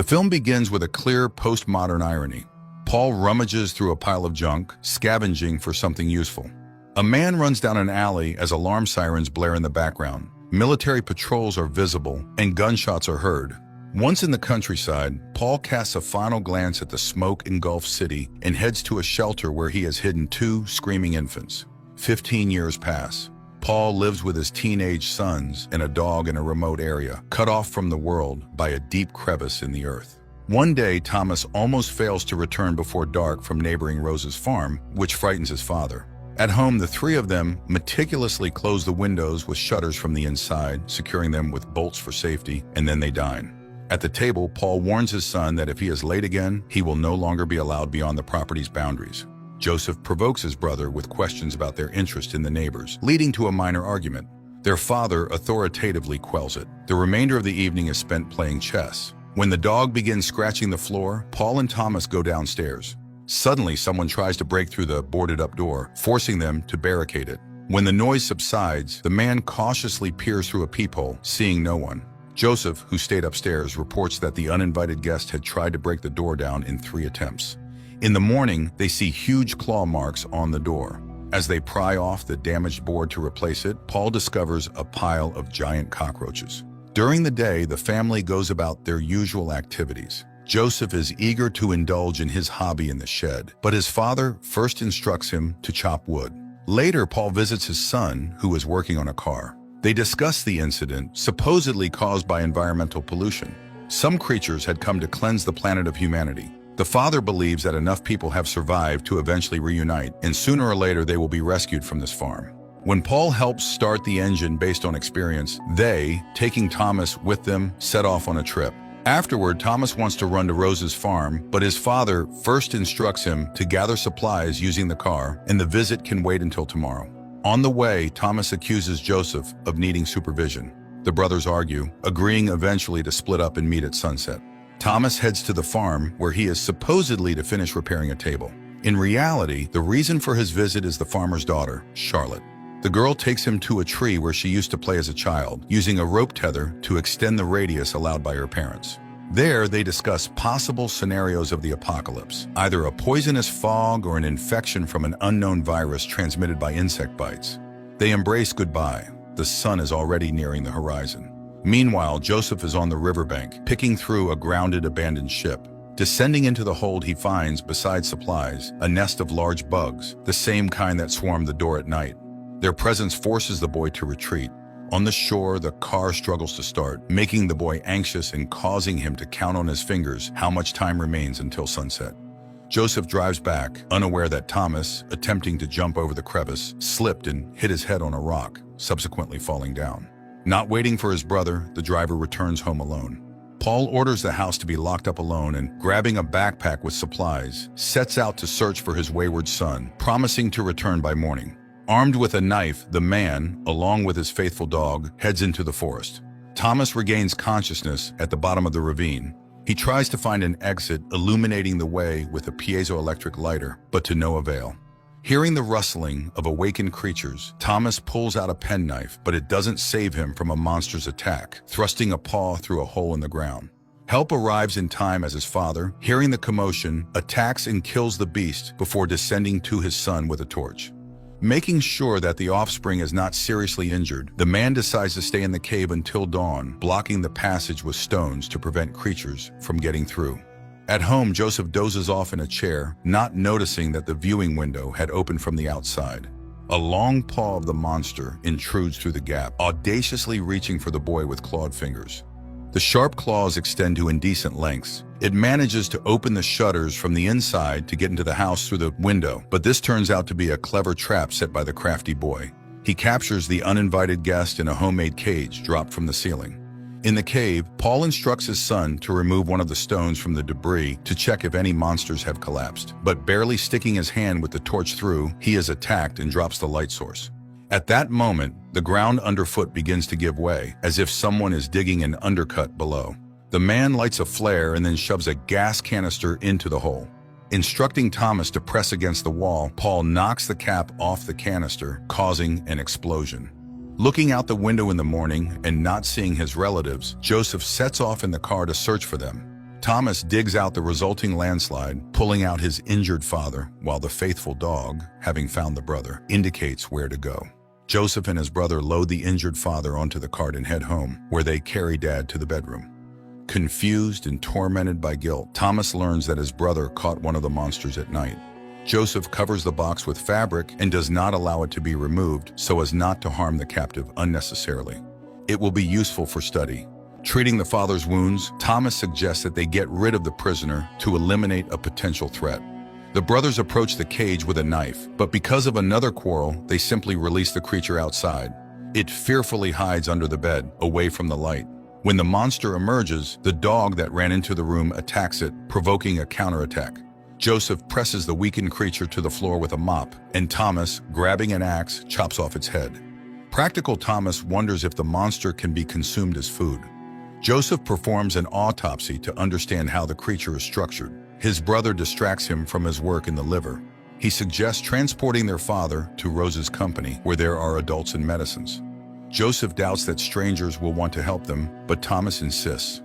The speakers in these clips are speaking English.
film begins with a clear postmodern irony. Paul rummages through a pile of junk, scavenging for something useful. A man runs down an alley as alarm sirens blare in the background. Military patrols are visible, and gunshots are heard. Once in the countryside, Paul casts a final glance at the smoke-engulfed city and heads to a shelter where he has hidden 2 screaming infants. 15 years pass. Paul lives with his teenage sons and a dog in a remote area, cut off from the world by a deep crevice in the earth. One day, Thomas almost fails to return before dark from neighboring Rose's farm, which frightens his father. At home, the 3 of them meticulously close the windows with shutters from the inside, securing them with bolts for safety, and then they dine. At the table, Paul warns his son that if he is late again, he will no longer be allowed beyond the property's boundaries. Joseph provokes his brother with questions about their interest in the neighbors, leading to a minor argument. Their father authoritatively quells it. The remainder of the evening is spent playing chess. When the dog begins scratching the floor, Paul and Thomas go downstairs. Suddenly, someone tries to break through the boarded-up door, forcing them to barricade it. When the noise subsides, the man cautiously peers through a peephole, seeing no one. Joseph, who stayed upstairs, reports that the uninvited guest had tried to break the door down in 3 attempts. In the morning, they see huge claw marks on the door. As they pry off the damaged board to replace it, Paul discovers a pile of giant cockroaches. During the day, the family goes about their usual activities. Joseph is eager to indulge in his hobby in the shed, but his father first instructs him to chop wood. Later, Paul visits his son, who is working on a car. They discuss the incident, supposedly caused by environmental pollution. Some creatures had come to cleanse the planet of humanity. The father believes that enough people have survived to eventually reunite, and sooner or later they will be rescued from this farm. When Paul helps start the engine based on experience, they, taking Thomas with them, set off on a trip. Afterward, Thomas wants to run to Rose's farm, but his father first instructs him to gather supplies using the car, and the visit can wait until tomorrow. On the way, Thomas accuses Joseph of needing supervision. The brothers argue, agreeing eventually to split up and meet at sunset. Thomas heads to the farm, where he is supposedly to finish repairing a table. In reality, the reason for his visit is the farmer's daughter, Charlotte. The girl takes him to a tree where she used to play as a child, using a rope tether to extend the radius allowed by her parents. There, they discuss possible scenarios of the apocalypse, either a poisonous fog or an infection from an unknown virus transmitted by insect bites. They embrace goodbye. The sun is already nearing the horizon. Meanwhile, Joseph is on the riverbank, picking through a grounded, abandoned ship. Descending into the hold, he finds, besides supplies, a nest of large bugs, the same kind that swarmed the door at night. Their presence forces the boy to retreat. On the shore, the car struggles to start, making the boy anxious and causing him to count on his fingers how much time remains until sunset. Joseph drives back, unaware that Thomas, attempting to jump over the crevice, slipped and hit his head on a rock, subsequently falling down. Not waiting for his brother, the driver returns home alone. Paul orders the house to be locked up alone and, grabbing a backpack with supplies, sets out to search for his wayward son, promising to return by morning. Armed with a knife, the man, along with his faithful dog, heads into the forest. Thomas regains consciousness at the bottom of the ravine. He tries to find an exit, illuminating the way with a piezoelectric lighter, but to no avail. Hearing the rustling of awakened creatures, Thomas pulls out a penknife, but it doesn't save him from a monster's attack, thrusting a paw through a hole in the ground. Help arrives in time as his father, hearing the commotion, attacks and kills the beast before descending to his son with a torch. Making sure that the offspring is not seriously injured, the man decides to stay in the cave until dawn, blocking the passage with stones to prevent creatures from getting through. At home, Joseph dozes off in a chair, not noticing that the viewing window had opened from the outside. A long paw of the monster intrudes through the gap, audaciously reaching for the boy with clawed fingers. The sharp claws extend to indecent lengths. It manages to open the shutters from the inside to get into the house through the window, but this turns out to be a clever trap set by the crafty boy. He captures the uninvited guest in a homemade cage dropped from the ceiling. In the cave, Paul instructs his son to remove one of the stones from the debris to check if any monsters have collapsed. But barely sticking his hand with the torch through, he is attacked and drops the light source. At that moment, the ground underfoot begins to give way, as if someone is digging an undercut below. The man lights a flare and then shoves a gas canister into the hole. Instructing Thomas to press against the wall, Paul knocks the cap off the canister, causing an explosion. Looking out the window in the morning and not seeing his relatives, Joseph sets off in the car to search for them. Thomas digs out the resulting landslide, pulling out his injured father, while the faithful dog, having found the brother, indicates where to go. Joseph and his brother load the injured father onto the cart and head home, where they carry Dad to the bedroom. Confused and tormented by guilt, Thomas learns that his brother caught one of the monsters at night. Joseph covers the box with fabric and does not allow it to be removed so as not to harm the captive unnecessarily. It will be useful for study. Treating the father's wounds, Thomas suggests that they get rid of the prisoner to eliminate a potential threat. The brothers approach the cage with a knife, but because of another quarrel, they simply release the creature outside. It fearfully hides under the bed, away from the light. When the monster emerges, the dog that ran into the room attacks it, provoking a counterattack. Joseph presses the weakened creature to the floor with a mop, and Thomas, grabbing an axe, chops off its head. Practical Thomas wonders if the monster can be consumed as food. Joseph performs an autopsy to understand how the creature is structured. His brother distracts him from his work in the liver. He suggests transporting their father to Rose's company, where there are adults and medicines. Joseph doubts that strangers will want to help them, but Thomas insists.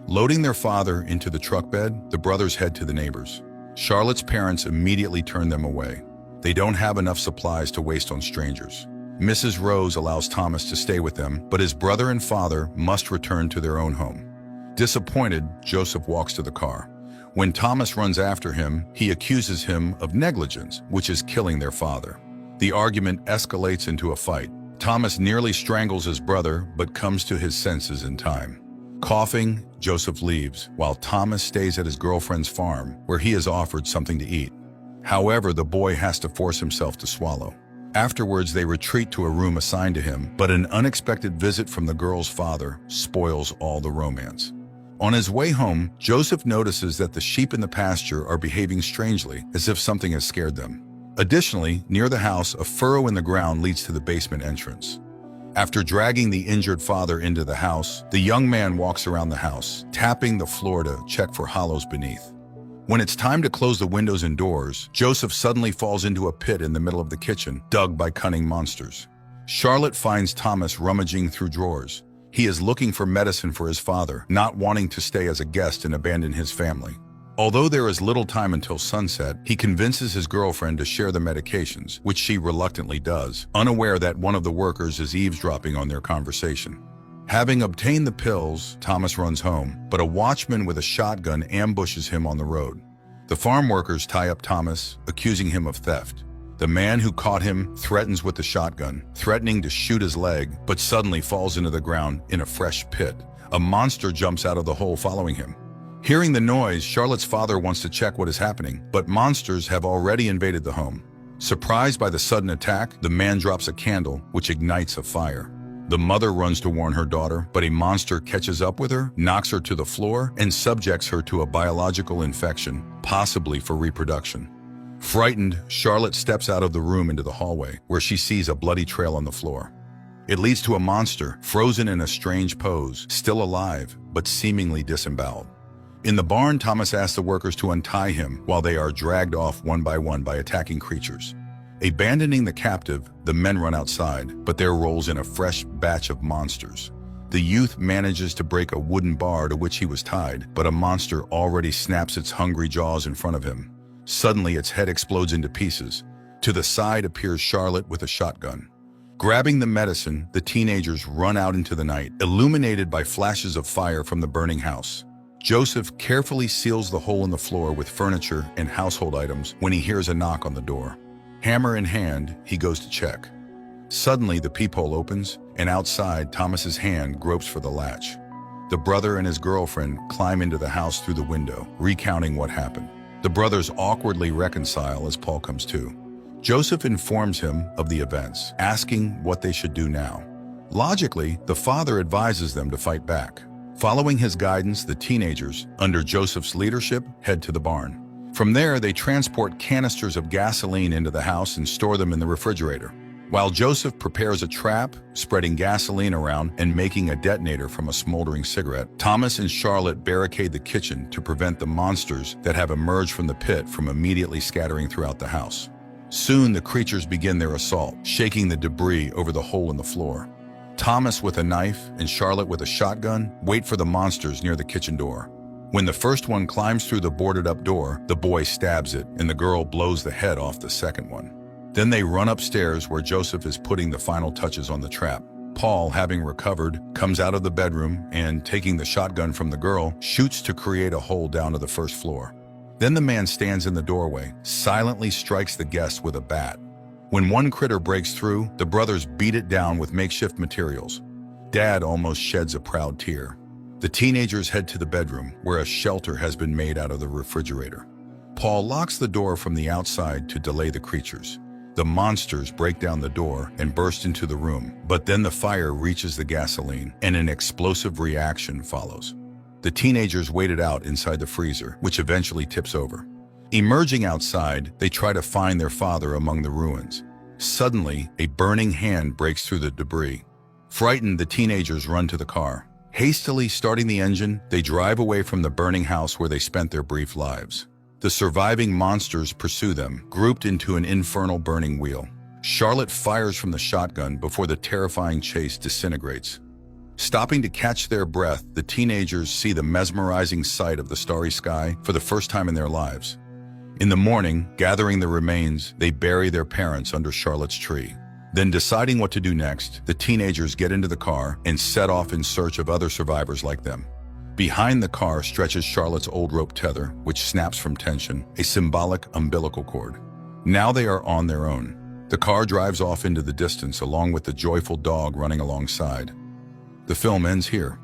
Loading their father into the truck bed, the brothers head to the neighbors. Charlotte's parents immediately turn them away. They don't have enough supplies to waste on strangers. Mrs. Rose allows Thomas to stay with them, but his brother and father must return to their own home. Disappointed, Joseph walks to the car. When Thomas runs after him, he accuses him of negligence, which is killing their father. The argument escalates into a fight. Thomas nearly strangles his brother, but comes to his senses in time. Coughing, Joseph leaves, while Thomas stays at his girlfriend's farm, where he is offered something to eat. However, the boy has to force himself to swallow. Afterwards, they retreat to a room assigned to him, but an unexpected visit from the girl's father spoils all the romance. On his way home, Joseph notices that the sheep in the pasture are behaving strangely, as if something has scared them. Additionally, near the house, a furrow in the ground leads to the basement entrance. After dragging the injured father into the house, the young man walks around the house, tapping the floor to check for hollows beneath. When it's time to close the windows and doors, Joseph suddenly falls into a pit in the middle of the kitchen, dug by cunning monsters. Charlotte finds Thomas rummaging through drawers. He is looking for medicine for his father, not wanting to stay as a guest and abandon his family. Although there is little time until sunset, he convinces his girlfriend to share the medications, which she reluctantly does, unaware that one of the workers is eavesdropping on their conversation. Having obtained the pills, Thomas runs home, but a watchman with a shotgun ambushes him on the road. The farm workers tie up Thomas, accusing him of theft. The man who caught him threatens with the shotgun, threatening to shoot his leg, but suddenly falls into the ground in a fresh pit. A monster jumps out of the hole following him. Hearing the noise, Charlotte's father wants to check what is happening, but monsters have already invaded the home. Surprised by the sudden attack, the man drops a candle, which ignites a fire. The mother runs to warn her daughter, but a monster catches up with her, knocks her to the floor, and subjects her to a biological infection, possibly for reproduction. Frightened, Charlotte steps out of the room into the hallway, where she sees a bloody trail on the floor. It leads to a monster, frozen in a strange pose, still alive, but seemingly disemboweled. In the barn, Thomas asks the workers to untie him while they are dragged off one by attacking creatures. Abandoning the captive, the men run outside, but there rolls in a fresh batch of monsters. The youth manages to break a wooden bar to which he was tied, but a monster already snaps its hungry jaws in front of him. Suddenly, its head explodes into pieces. To the side appears Charlotte with a shotgun. Grabbing the medicine, the teenagers run out into the night, illuminated by flashes of fire from the burning house. Joseph carefully seals the hole in the floor with furniture and household items when he hears a knock on the door. Hammer in hand, he goes to check. Suddenly, the peephole opens, and outside, Thomas's hand gropes for the latch. The brother and his girlfriend climb into the house through the window, recounting what happened. The brothers awkwardly reconcile as Paul comes to. Joseph informs him of the events, asking what they should do now. Logically, the father advises them to fight back. Following his guidance, the teenagers, under Joseph's leadership, head to the barn. From there, they transport canisters of gasoline into the house and store them in the refrigerator. While Joseph prepares a trap, spreading gasoline around and making a detonator from a smoldering cigarette, Thomas and Charlotte barricade the kitchen to prevent the monsters that have emerged from the pit from immediately scattering throughout the house. Soon, the creatures begin their assault, shaking the debris over the hole in the floor. Thomas with a knife and Charlotte with a shotgun wait for the monsters near the kitchen door. When the first one climbs through the boarded-up door, the boy stabs it, and the girl blows the head off the second one. Then they run upstairs where Joseph is putting the final touches on the trap. Paul, having recovered, comes out of the bedroom and, taking the shotgun from the girl, shoots to create a hole down to the first floor. Then the man stands in the doorway, silently strikes the guest with a bat. When one critter breaks through, the brothers beat it down with makeshift materials. Dad almost sheds a proud tear. The teenagers head to the bedroom, where a shelter has been made out of the refrigerator. Paul locks the door from the outside to delay the creatures. The monsters break down the door and burst into the room, but then the fire reaches the gasoline, and an explosive reaction follows. The teenagers wait it out inside the freezer, which eventually tips over. Emerging outside, they try to find their father among the ruins. Suddenly, a burning hand breaks through the debris. Frightened, the teenagers run to the car. Hastily starting the engine, they drive away from the burning house where they spent their brief lives. The surviving monsters pursue them, grouped into an infernal burning wheel. Charlotte fires from the shotgun before the terrifying chase disintegrates. Stopping to catch their breath, the teenagers see the mesmerizing sight of the starry sky for the first time in their lives. In the morning, gathering the remains, they bury their parents under Charlotte's tree. Then, deciding what to do next, the teenagers get into the car and set off in search of other survivors like them. Behind the car stretches Charlotte's old rope tether, which snaps from tension, a symbolic umbilical cord. Now they are on their own. The car drives off into the distance along with the joyful dog running alongside. The film ends here.